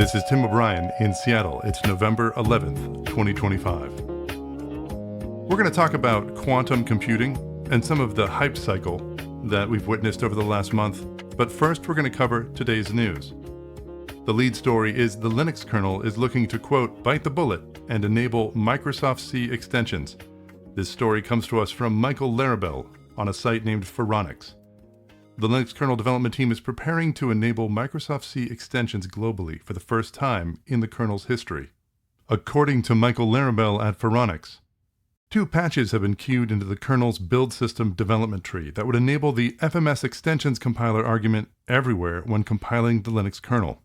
This is Tim O'Brien in Seattle. It's November 11th, 2025. We're going to talk about quantum computing and some of the hype cycle that we've witnessed over the last month. But first, we're going to cover today's news. The lead story is the Linux kernel is looking to, quote, bite the bullet and enable Microsoft C extensions. This story comes to us from Michael Larabelle on a site named Phoronix. The Linux kernel development team is preparing to enable Microsoft C extensions globally for the first time in the kernel's history. According to Michael Larabelle at Phoronix, 2 patches have been queued into the kernel's build system development tree that would enable the FMS extensions compiler argument everywhere when compiling the Linux kernel.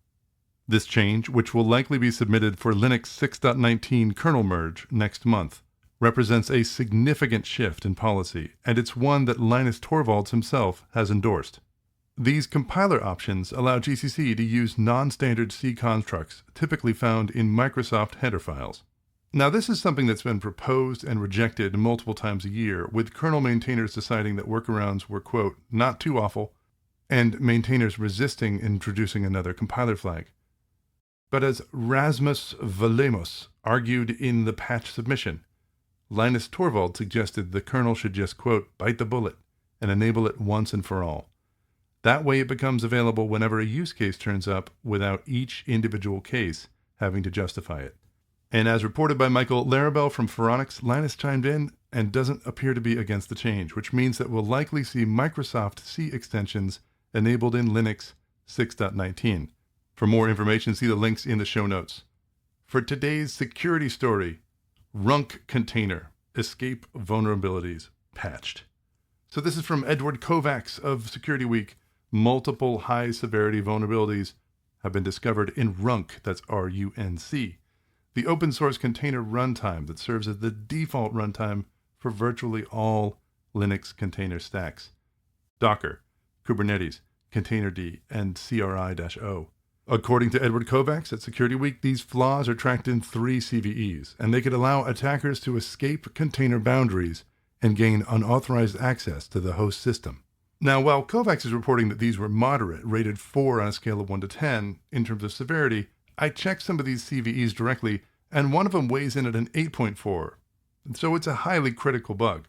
This change, which will likely be submitted for Linux 6.19 kernel merge next month, represents a significant shift in policy, and it's one that Linus Torvalds himself has endorsed. These compiler options allow GCC to use non-standard C constructs typically found in Microsoft header files. Now, this is something that's been proposed and rejected multiple times a year, with kernel maintainers deciding that workarounds were, quote, not too awful, and maintainers resisting introducing another compiler flag. But as Rasmus Valemos argued in the patch submission, Linus Torvalds suggested the kernel should just, quote, bite the bullet and enable it once and for all. That way it becomes available whenever a use case turns up without each individual case having to justify it. And as reported by Michael Larabelle from Phoronix, Linus chimed in and doesn't appear to be against the change, which means that we'll likely see Microsoft C extensions enabled in Linux 6.19. For more information, see the links in the show notes. For today's security story, Runk container, escape vulnerabilities patched. So this is from Edward Kovacs of Security Week. Multiple high-severity vulnerabilities have been discovered in Runk, that's R-U-N-C, the open-source container runtime that serves as the default runtime for virtually all Linux container stacks. Docker, Kubernetes, Containerd, and CRI-O. According to Edward Kovacs at Security Week, these flaws are tracked in 3 CVEs, and they could allow attackers to escape container boundaries and gain unauthorized access to the host system. Now, while Kovacs is reporting that these were moderate, rated 4 on a scale of 1 to 10 in terms of severity, I checked some of these CVEs directly, and one of them weighs in at an 8.4, so it's a highly critical bug.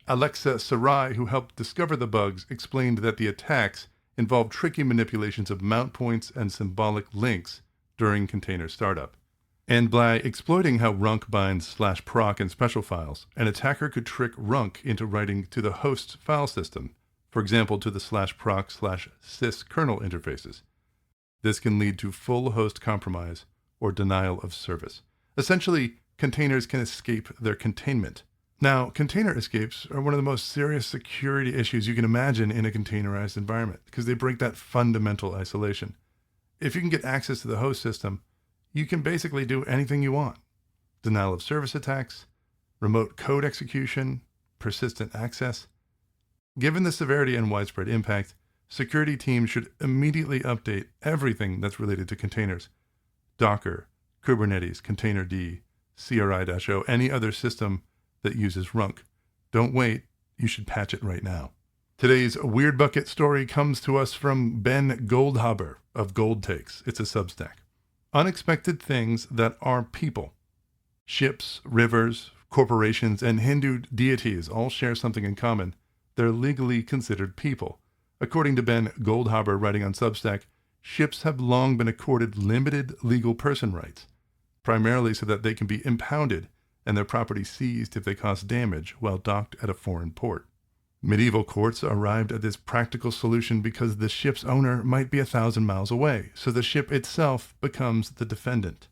Alexa Sarai, who helped discover the bugs, explained that the attacks involved tricky manipulations of mount points and symbolic links during container startup. And by exploiting how Runk binds /proc in special files, an attacker could trick Runk into writing to the host's file system, for example to the /proc/sys kernel interfaces. This can lead to full host compromise or denial of service. Essentially, containers can escape their containment. Now, container escapes are one of the most serious security issues you can imagine in a containerized environment because they break that fundamental isolation. If you can get access to the host system, you can basically do anything you want. Denial of service attacks, remote code execution, persistent access. Given the severity and widespread impact, security teams should immediately update everything that's related to containers. Docker, Kubernetes, Containerd, CRI-O, any other system that uses Runk. Don't wait, you should patch it right now. Today's Weird Bucket story comes to us from Ben Goldhaber of Gold Takes. It's a Substack. Unexpected things that are people. Ships, rivers, corporations, and Hindu deities all share something in common. They're legally considered people. According to Ben Goldhaber writing on Substack, ships have long been accorded limited legal person rights, primarily so that they can be impounded and their property seized if they cause damage while docked at a foreign port. Medieval courts arrived at this practical solution because the ship's owner might be 1,000 miles away, so the ship itself becomes the defendant.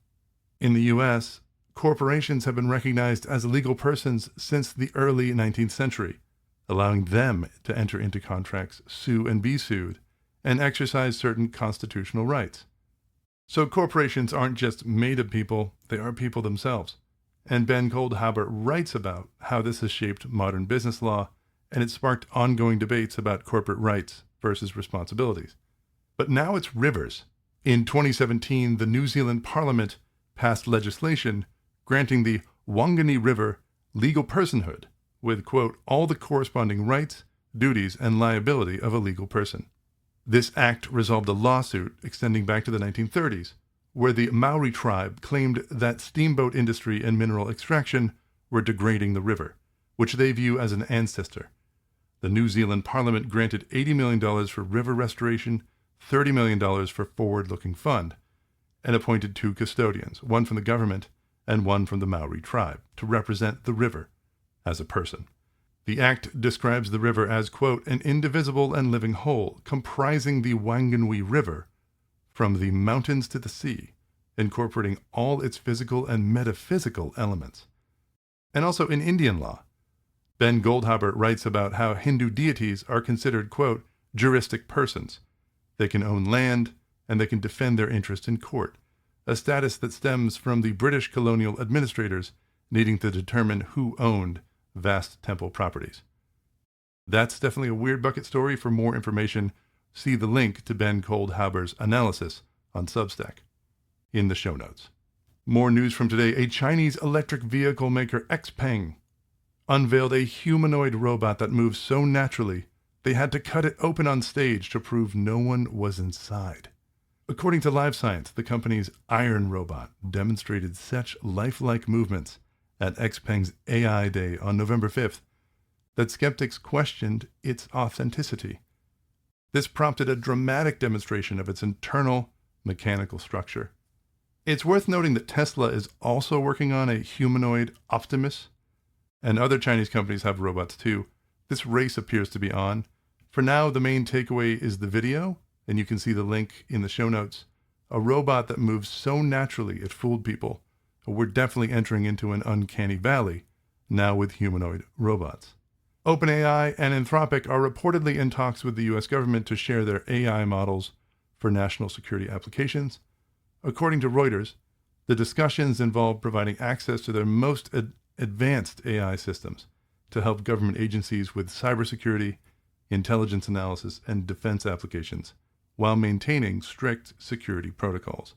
In the U.S., corporations have been recognized as legal persons since the early 19th century, allowing them to enter into contracts, sue and be sued, and exercise certain constitutional rights. So corporations aren't just made of people, they are people themselves. And Ben Goldhaber writes about how this has shaped modern business law, and it sparked ongoing debates about corporate rights versus responsibilities. But now it's rivers. In 2017, the New Zealand Parliament passed legislation granting the Whanganui River legal personhood with, quote, all the corresponding rights, duties, and liability of a legal person. This act resolved a lawsuit extending back to the 1930s, where the Maori tribe claimed that steamboat industry and mineral extraction were degrading the river, which they view as an ancestor. The New Zealand Parliament granted $80 million for river restoration, $30 million for forward-looking fund, and appointed 2 custodians, one from the government and one from the Maori tribe, to represent the river as a person. The act describes the river as, quote, an indivisible and living whole, comprising the Wanganui River from the mountains to the sea, incorporating all its physical and metaphysical elements. And also in Indian law, Ben Goldhaber writes about how Hindu deities are considered, quote, juristic persons. They can own land, and they can defend their interest in court, a status that stems from the British colonial administrators needing to determine who owned vast temple properties. That's definitely a weird bucket story. For more information, see the link to Ben Goldhaber's analysis on Substack in the show notes. More news from today. A Chinese electric vehicle maker, XPeng, unveiled a humanoid robot that moves so naturally they had to cut it open on stage to prove no one was inside. According to Live Science, the company's Iron Robot demonstrated such lifelike movements at XPeng's AI Day on November 5th that skeptics questioned its authenticity. This prompted a dramatic demonstration of its internal mechanical structure. It's worth noting that Tesla is also working on a humanoid Optimus, and other Chinese companies have robots too. This race appears to be on. For now, the main takeaway is the video, and you can see the link in the show notes. A robot that moves so naturally it fooled people. We're definitely entering into an uncanny valley now with humanoid robots. OpenAI and Anthropic are reportedly in talks with the U.S. government to share their AI models for national security applications. According to Reuters, the discussions involve providing access to their most advanced AI systems to help government agencies with cybersecurity, intelligence analysis, and defense applications, while maintaining strict security protocols.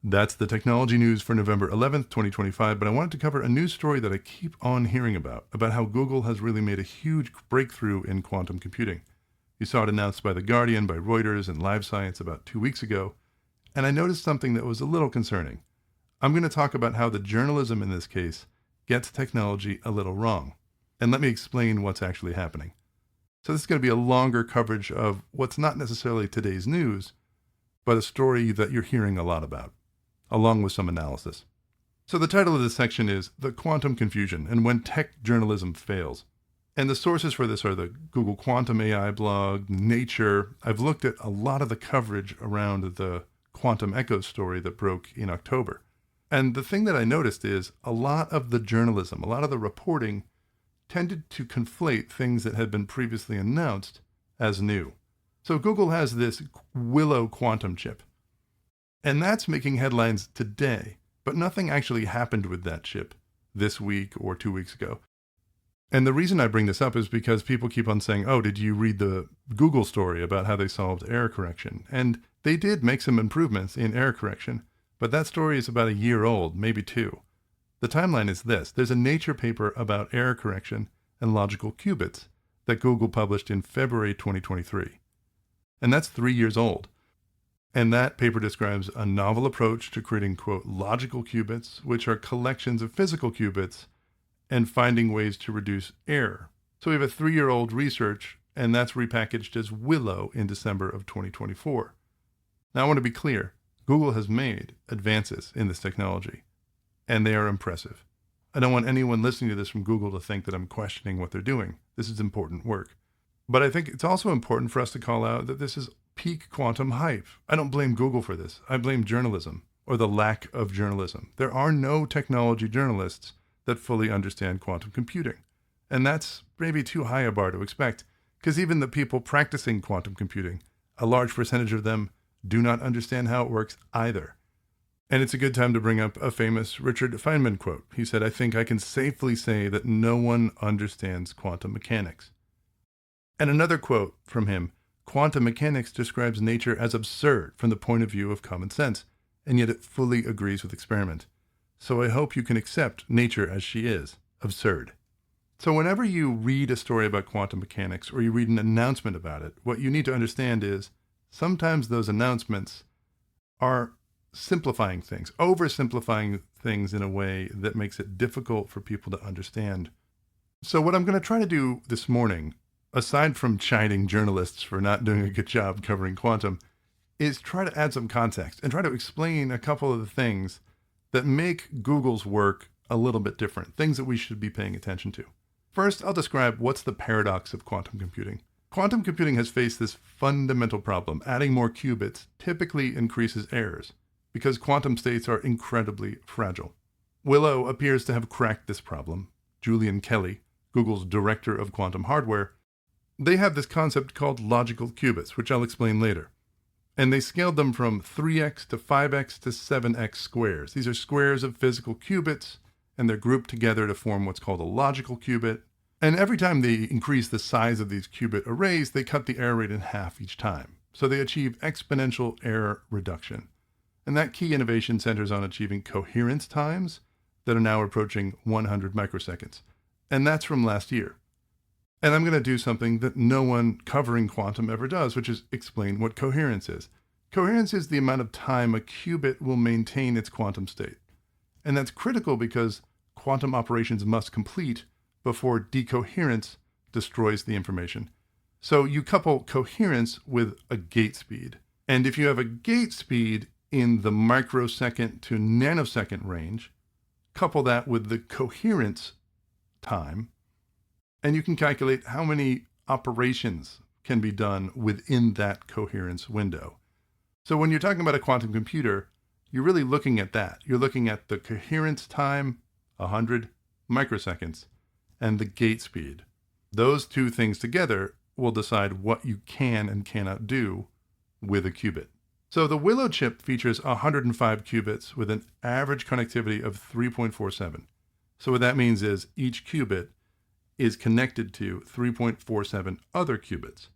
That's the technology news for November 11th, 2025, but I wanted to cover a news story that I keep on hearing about how Google has really made a huge breakthrough in quantum computing. You saw it announced by The Guardian, by Reuters, and Live Science about 2 weeks ago, and I noticed something that was a little concerning. I'm going to talk about how the journalism in this case gets technology a little wrong, and let me explain what's actually happening. So this is going to be a longer coverage of what's not necessarily today's news, but a story that you're hearing a lot about, along with some analysis. So the title of this section is The Quantum Confusion and When Tech Journalism Fails. And the sources for this are the Google Quantum AI blog, Nature. I've looked at a lot of the coverage around the Quantum Echo story that broke in October. And the thing that I noticed is a lot of the journalism, a lot of the reporting tended to conflate things that had been previously announced as new. So Google has this Willow quantum chip, and that's making headlines today, but nothing actually happened with that chip this week or 2 weeks ago. And the reason I bring this up is because people keep on saying, oh, did you read the Google story about how they solved error correction? And they did make some improvements in error correction, but that story is about a year old, maybe 2. The timeline is this. There's a Nature paper about error correction and logical qubits that Google published in February 2023. And that's 3 years old. And that paper describes a novel approach to creating, quote, logical qubits, which are collections of physical qubits, and finding ways to reduce error. So we have a 3-year-old research, and that's repackaged as Willow in December of 2024. Now I want to be clear. Google has made advances in this technology, and they are impressive. I don't want anyone listening to this from Google to think that I'm questioning what they're doing. This is important work. But I think it's also important for us to call out that this is peak quantum hype. I don't blame Google for this. I blame journalism, or the lack of journalism. There are no technology journalists that fully understand quantum computing. And that's maybe too high a bar to expect, because even the people practicing quantum computing, a large percentage of them do not understand how it works either. And it's a good time to bring up a famous Richard Feynman quote. He said, I think I can safely say that no one understands quantum mechanics. And another quote from him, quantum mechanics describes nature as absurd from the point of view of common sense, and yet it fully agrees with experiment. So I hope you can accept nature as she is, absurd. So whenever you read a story about quantum mechanics or you read an announcement about it, what you need to understand is sometimes those announcements are simplifying things, oversimplifying things in a way that makes it difficult for people to understand. So what I'm going to try to do this morning, aside from chiding journalists for not doing a good job covering quantum, is try to add some context and try to explain a couple of the things that make Google's work a little bit different, things that we should be paying attention to. First, I'll describe what's the paradox of quantum computing. Quantum computing has faced this fundamental problem. Adding more qubits typically increases errors because quantum states are incredibly fragile. Willow appears to have cracked this problem. Julian Kelly, Google's director of quantum hardware, they have this concept called logical qubits, which I'll explain later. And they scaled them from 3x to 5x to 7x squares. These are squares of physical qubits, and they're grouped together to form what's called a logical qubit. And every time they increase the size of these qubit arrays, they cut the error rate in half each time. So they achieve exponential error reduction. And that key innovation centers on achieving coherence times that are now approaching 100 microseconds. And that's from last year. And I'm going to do something that no one covering quantum ever does, which is explain what coherence is. Coherence is the amount of time a qubit will maintain its quantum state. And that's critical because quantum operations must complete before decoherence destroys the information. So you couple coherence with a gate speed. And if you have a gate speed in the microsecond to nanosecond range, couple that with the coherence time, and you can calculate how many operations can be done within that coherence window. So when you're talking about a quantum computer, you're really looking at that. You're looking at the coherence time, 100 microseconds, and the gate speed. Those two things together will decide what you can and cannot do with a qubit. So the Willow chip features 105 qubits with an average connectivity of 3.47. So what that means is each qubit is connected to 3.47 other qubits.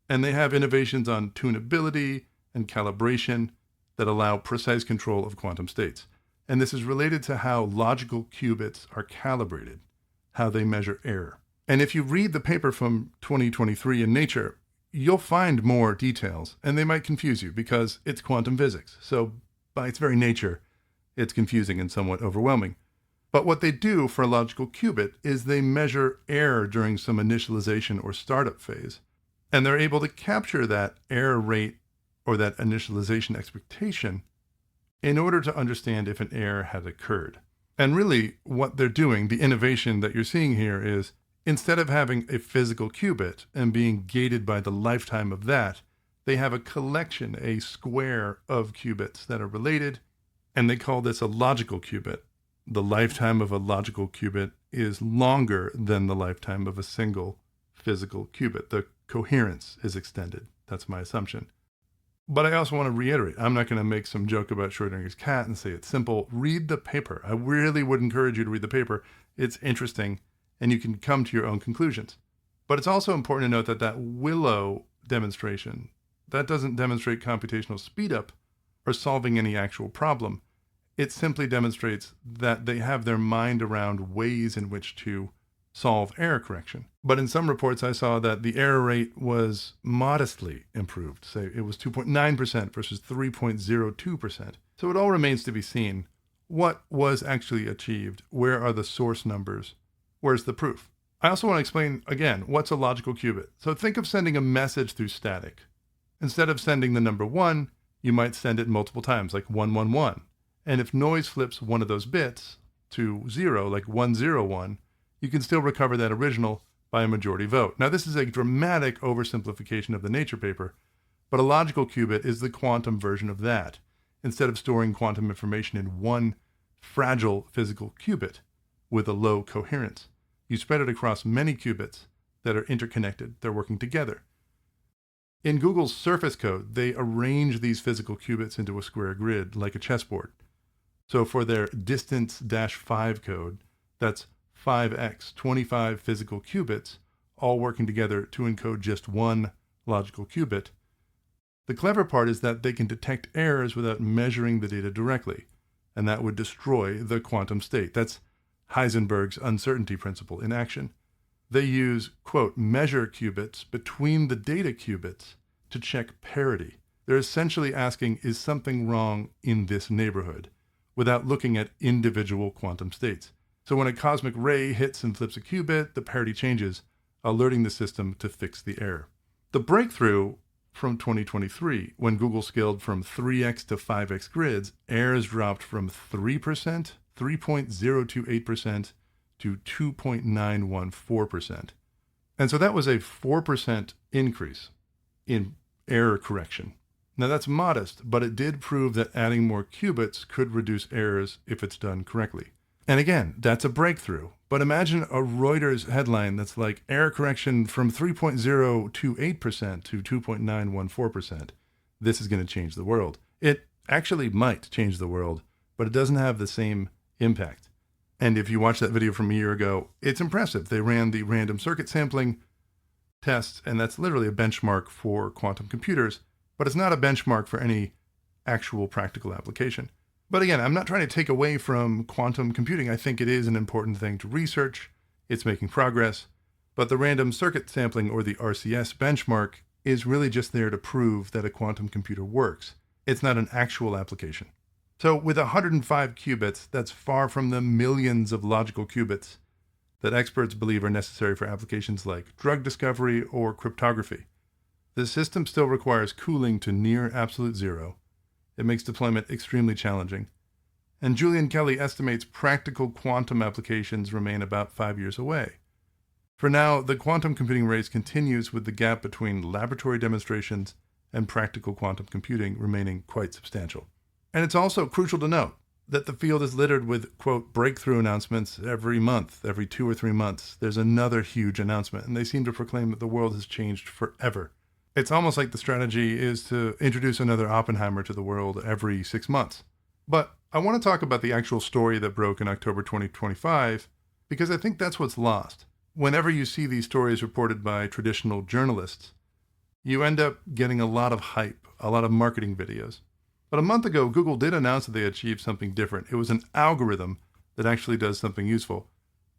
And they have innovations on tunability and calibration that allow precise control of quantum states. And this is related to how logical qubits are calibrated, how they measure error. And if you read the paper from 2023 in Nature, you'll find more details, and they might confuse you because it's quantum physics. So by its very nature, it's confusing and somewhat overwhelming. But what they do for a logical qubit is they measure error during some initialization or startup phase. And they're able to capture that error rate or that initialization expectation in order to understand if an error had occurred. And really what they're doing, the innovation that you're seeing here is instead of having a physical qubit and being gated by the lifetime of that, they have a collection, a square of qubits that are related, and they call this a logical qubit. The lifetime of a logical qubit is longer than the lifetime of a single physical qubit. The coherence is extended. That's my assumption. But I also want to reiterate, I'm not going to make some joke about Schrödinger's cat and say it's simple. Read the paper. I really would encourage you to read the paper. It's interesting, and you can come to your own conclusions. But it's also important to note that that Willow demonstration, that doesn't demonstrate computational speedup or solving any actual problem. It simply demonstrates that they have their mind around ways in which to solve error correction. But in some reports, I saw that the error rate was modestly improved. Say it was 2.9% versus 3.02%. So it all remains to be seen. What was actually achieved? Where are the source numbers? Where's the proof? I also want to explain, again, what's a logical qubit. So think of sending a message through static. Instead of sending the number 1, you might send it multiple times, like 111. And if noise flips one of those bits to 0, like 101, you can still recover that original by a majority vote. Now, this is a dramatic oversimplification of the Nature paper, but a logical qubit is the quantum version of that. Instead of storing quantum information in one fragile physical qubit with a low coherence, you spread it across many qubits that are interconnected. They're working together. In Google's surface code, they arrange these physical qubits into a square grid like a chessboard. So for their distance-5 code, that's 5x, 25 physical qubits, all working together to encode just one logical qubit. The clever part is that they can detect errors without measuring the data directly, and that would destroy the quantum state. That's Heisenberg's uncertainty principle in action. They use, quote, measure qubits between the data qubits to check parity. They're essentially asking, is something wrong in this neighborhood, without looking at individual quantum states. So when a cosmic ray hits and flips a qubit, the parity changes, alerting the system to fix the error. The breakthrough from 2023, when Google scaled from 3x to 5x grids, errors dropped from 3%, 3.028%, to 2.914%. And so that was a 4% increase in error correction. Now that's modest, but it did prove that adding more qubits could reduce errors if it's done correctly. And again, that's a breakthrough. But imagine a Reuters headline that's like error correction from 3.028% to 2.914%. This is going to change the world. It actually might change the world, but it doesn't have the same impact. And if you watch that video from a year ago, it's impressive. They ran the random circuit sampling tests, and that's literally a benchmark for quantum computers, but it's not a benchmark for any actual practical application. But again, I'm not trying to take away from quantum computing. I think it is an important thing to research. It's making progress. But the random circuit sampling, or the RCS benchmark, is really just there to prove that a quantum computer works. It's not an actual application. So with 105 qubits, that's far from the millions of logical qubits that experts believe are necessary for applications like drug discovery or cryptography. The system still requires cooling to near absolute zero. It makes deployment extremely challenging. And Julian Kelly estimates practical quantum applications remain about 5 years away. For now, the quantum computing race continues, with the gap between laboratory demonstrations and practical quantum computing remaining quite substantial. And it's also crucial to note that the field is littered with, quote, breakthrough announcements every month, every 2 or 3 months. There's another huge announcement, and they seem to proclaim that the world has changed forever. It's almost like the strategy is to introduce another Oppenheimer to the world every 6 months. But I want to talk about the actual story that broke in October 2025, because I think that's what's lost. Whenever you see these stories reported by traditional journalists, you end up getting a lot of hype, a lot of marketing videos. But a month ago, Google did announce that they achieved something different. It was an algorithm that actually does something useful.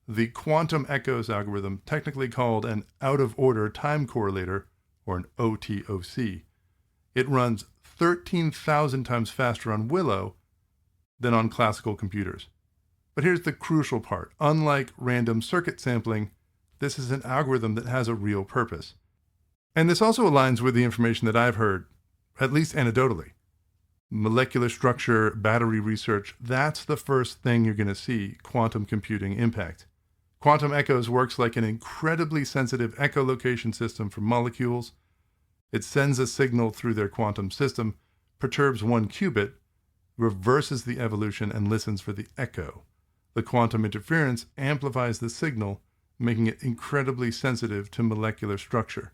The quantum echoes algorithm, technically called an out-of-order time correlator, or an OTOC. It runs 13,000 times faster on Willow than on classical computers. But here's the crucial part. Unlike random circuit sampling, this is an algorithm that has a real purpose. And this also aligns with the information that I've heard, at least anecdotally. Molecular structure, battery research, that's the first thing you're going to see quantum computing impact. Quantum echoes works like an incredibly sensitive echolocation system for molecules. It sends a signal through their quantum system, perturbs one qubit, reverses the evolution, and listens for the echo. The quantum interference amplifies the signal, making it incredibly sensitive to molecular structure.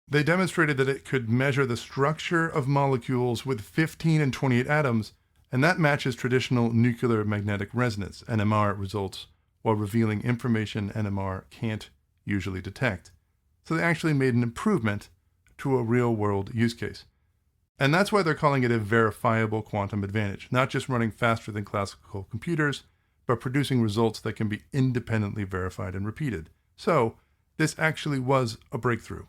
They demonstrated that it could measure the structure of molecules with 15 and 28 atoms, and that matches traditional nuclear magnetic resonance, NMR, results, while revealing information NMR can't usually detect. So they actually made an improvement to a real-world use case. And that's why they're calling it a verifiable quantum advantage, not just running faster than classical computers, but producing results that can be independently verified and repeated. So this actually was a breakthrough.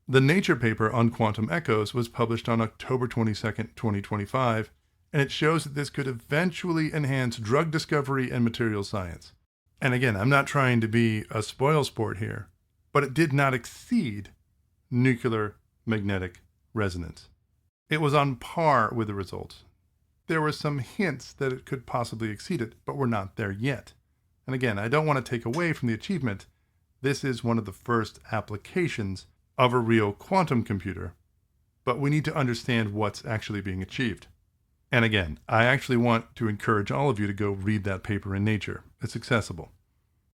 The Nature paper on quantum echoes was published on October 22nd, 2025, and it shows that this could eventually enhance drug discovery and material science. And again, I'm not trying to be a spoilsport here, but it did not exceed nuclear magnetic resonance. It was on par with the results. There were some hints that it could possibly exceed it, but we're not there yet. And again, I don't want to take away from the achievement. This is one of the first applications of a real quantum computer, but we need to understand what's actually being achieved. And again, I actually want to encourage all of you to go read that paper in Nature. It's accessible,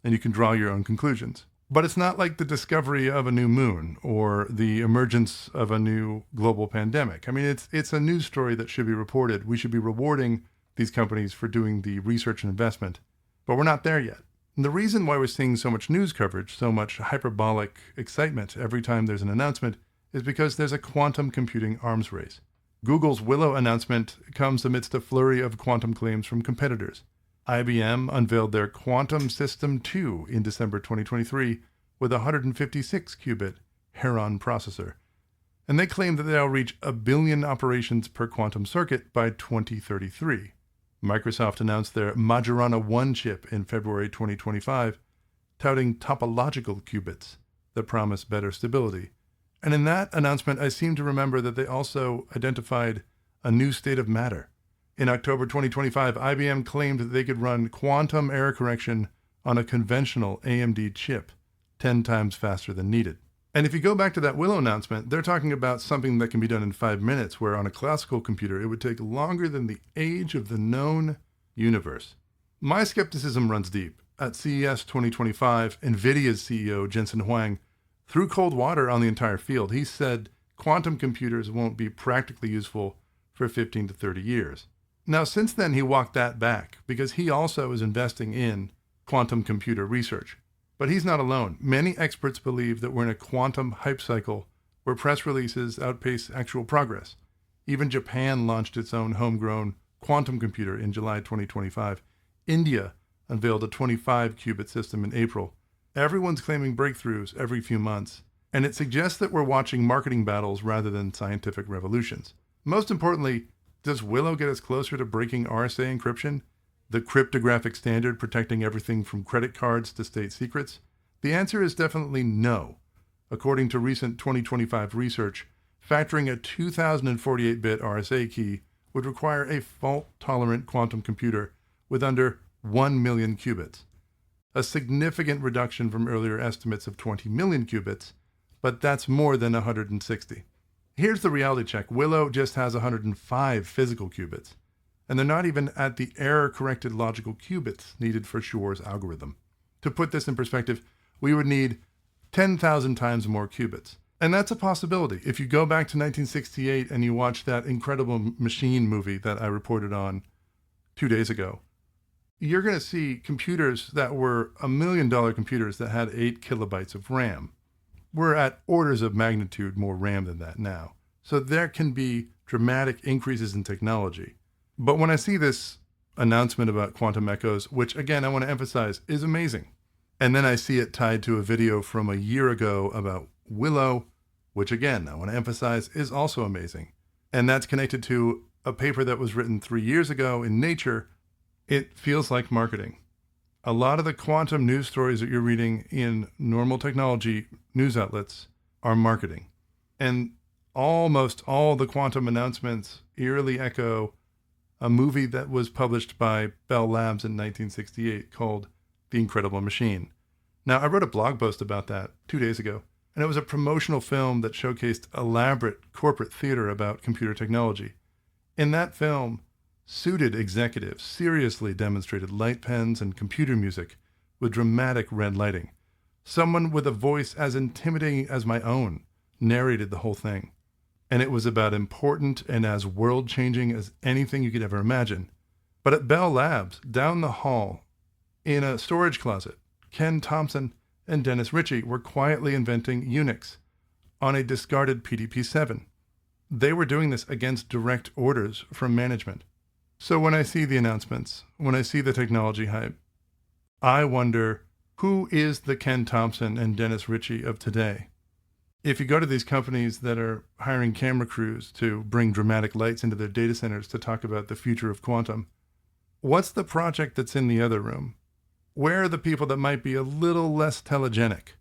and you can draw your own conclusions. But it's not like the discovery of a new moon or the emergence of a new global pandemic. I mean, it's a news story that should be reported. We should be rewarding these companies for doing the research and investment, but we're not there yet. And the reason why we're seeing so much news coverage, so much hyperbolic excitement every time there's an announcement, is because there's a quantum computing arms race. Google's Willow announcement comes amidst a flurry of quantum claims from competitors. IBM unveiled their Quantum System 2 in December 2023 with a 156-qubit Heron processor. and they claim that they'll reach 1 billion operations per quantum circuit by 2033. Microsoft announced their Majorana 1 chip in February 2025, touting topological qubits that promise better stability. And in that announcement, I seem to remember that they also identified a new state of matter. In October 2025, IBM claimed that they could run quantum error correction on a conventional AMD chip 10 times faster than needed. And if you go back to that Willow announcement, they're talking about something that can be done in 5 minutes, where on a classical computer, it would take longer than the age of the known universe. My skepticism runs deep. At CES 2025, NVIDIA's CEO, Jensen Huang, threw cold water on the entire field. He said quantum computers won't be practically useful for 15 to 30 years. Now, since then, he walked that back because he also is investing in quantum computer research. But he's not alone. Many experts believe that we're in a quantum hype cycle where press releases outpace actual progress. Even Japan launched its own homegrown quantum computer in July 2025. India unveiled a 25-qubit system in April. Everyone's claiming breakthroughs every few months, and it suggests that we're watching marketing battles rather than scientific revolutions. Most importantly, does Willow get us closer to breaking RSA encryption, the cryptographic standard protecting everything from credit cards to state secrets? The answer is definitely no. According to recent 2025 research, factoring a 2048-bit RSA key would require a fault-tolerant quantum computer with under 1 million qubits, a significant reduction from earlier estimates of 20 million qubits, but that's more than 160. Here's the reality check. Willow just has 105 physical qubits, and they're not even at the error-corrected logical qubits needed for Shor's algorithm. To put this in perspective, we would need 10,000 times more qubits. And that's a possibility. If you go back to 1968 and you watch that Incredible Machine movie that I reported on 2 days ago, you're going to see computers that were $1 million computers that had 8 kilobytes of RAM. We're at orders of magnitude more RAM than that now. So there can be dramatic increases in technology. But when I see this announcement about quantum echoes, which again, I want to emphasize is amazing, and then I see it tied to a video from a year ago about Willow, which again, I want to emphasize is also amazing. And that's connected to a paper that was written 3 years ago in Nature. It feels like marketing. A lot of the quantum news stories that you're reading in normal technology news outlets are marketing. And almost all the quantum announcements eerily echo a movie that was published by Bell Labs in 1968 called The Incredible Machine. Now, I wrote a blog post about that 2 days ago, and it was a promotional film that showcased elaborate corporate theater about computer technology. In that film, suited executives seriously demonstrated light pens and computer music with dramatic red lighting. Someone with a voice as intimidating as my own narrated the whole thing. And it was about important and as world-changing as anything you could ever imagine. But at Bell Labs, down the hall, in a storage closet, Ken Thompson and Dennis Ritchie were quietly inventing Unix on a discarded PDP-7. They were doing this against direct orders from management. So when I see the announcements, when I see the technology hype, I wonder, who is the Ken Thompson and Dennis Ritchie of today? If you go to these companies that are hiring camera crews to bring dramatic lights into their data centers to talk about the future of quantum, what's the project that's in the other room? Where are the people that might be a little less telegenic,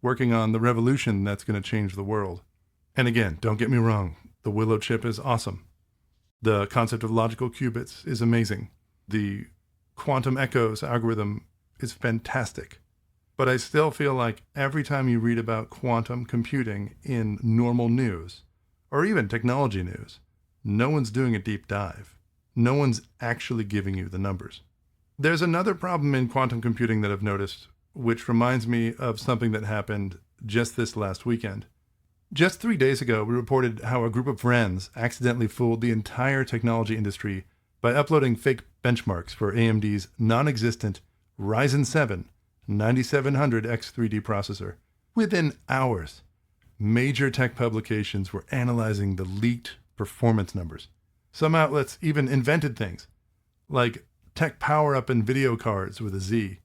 working on the revolution that's going to change the world? And again, don't get me wrong, the Willow chip is awesome. The concept of logical qubits is amazing. The quantum echoes algorithm is fantastic. But I still feel like every time you read about quantum computing in normal news, or even technology news, no one's doing a deep dive. No one's actually giving you the numbers. There's another problem in quantum computing that I've noticed, which reminds me of something that happened just this last weekend. Just 3 days ago, we reported how a group of friends accidentally fooled the entire technology industry by uploading fake benchmarks for AMD's non-existent Ryzen 7 9700X3D processor. Within hours, major tech publications were analyzing the leaked performance numbers. Some outlets even invented things, like tech power-up in video cards with a Z.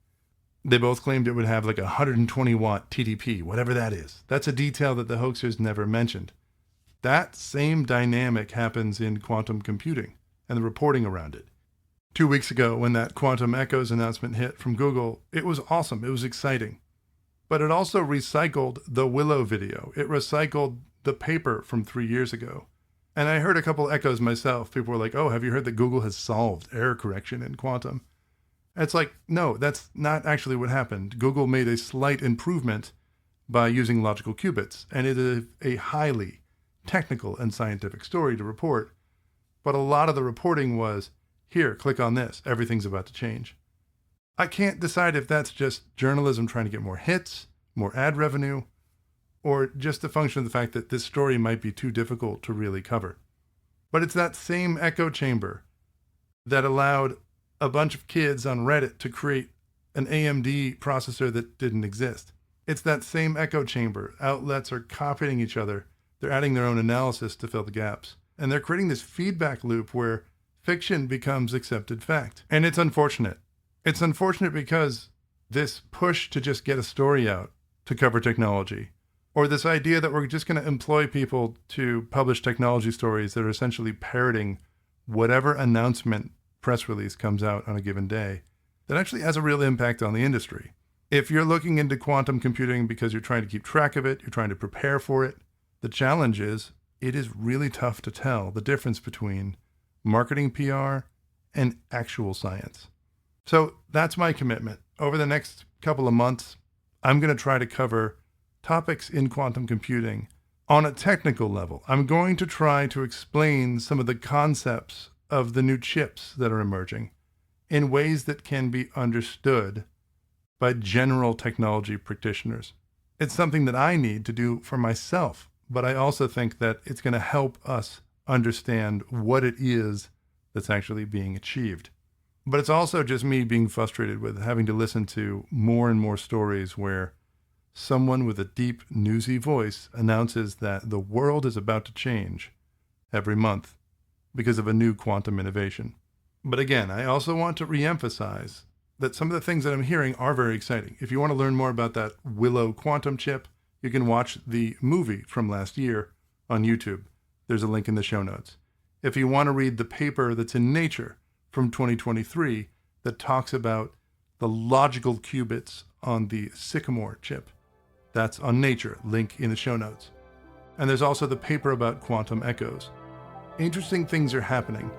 They both claimed it would have like a 120-watt TDP, whatever that is. That's a detail that the hoaxers never mentioned. That same dynamic happens in quantum computing and the reporting around it. 2 weeks ago, when that quantum echoes announcement hit from Google, it was awesome. It was exciting. But it also recycled the Willow video. It recycled the paper from 3 years ago. And I heard a couple echoes myself. People were like, oh, have you heard that Google has solved error correction in quantum? And it's like, no, that's not actually what happened. Google made a slight improvement by using logical qubits. And it is a highly technical and scientific story to report. But a lot of the reporting was, here, click on this. Everything's about to change. I can't decide if that's just journalism trying to get more hits, more ad revenue, or just a function of the fact that this story might be too difficult to really cover. But it's that same echo chamber that allowed a bunch of kids on Reddit to create an AMD processor that didn't exist. It's that same echo chamber. Outlets are copying each other. They're adding their own analysis to fill the gaps. And they're creating this feedback loop where fiction becomes accepted fact. And it's unfortunate. It's unfortunate because this push to just get a story out to cover technology, or this idea that we're just going to employ people to publish technology stories that are essentially parroting whatever announcement press release comes out on a given day, that actually has a real impact on the industry. If you're looking into quantum computing because you're trying to keep track of it, you're trying to prepare for it, the challenge is it is really tough to tell the difference between marketing PR and actual science. So that's my commitment. Over the next couple of months, I'm going to try to cover topics in quantum computing on a technical level. I'm going to try to explain some of the concepts of the new chips that are emerging in ways that can be understood by general technology practitioners. It's something that I need to do for myself, but I also think that it's going to help us understand what it is that's actually being achieved. But it's also just me being frustrated with having to listen to more and more stories where someone with a deep, newsy voice announces that the world is about to change every month because of a new quantum innovation. But again, I also want to reemphasize that some of the things that I'm hearing are very exciting. If you want to learn more about that Willow quantum chip, you can watch the movie from last year on YouTube. There's a link in the show notes. If you want to read the paper that's in Nature from 2023 that talks about the logical qubits on the Sycamore chip, that's on Nature, link in the show notes. And there's also the paper about quantum echoes. Interesting things are happening.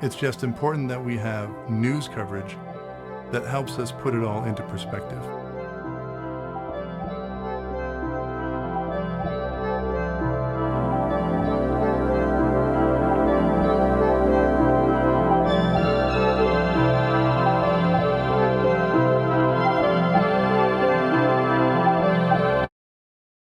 It's just important that we have news coverage that helps us put it all into perspective.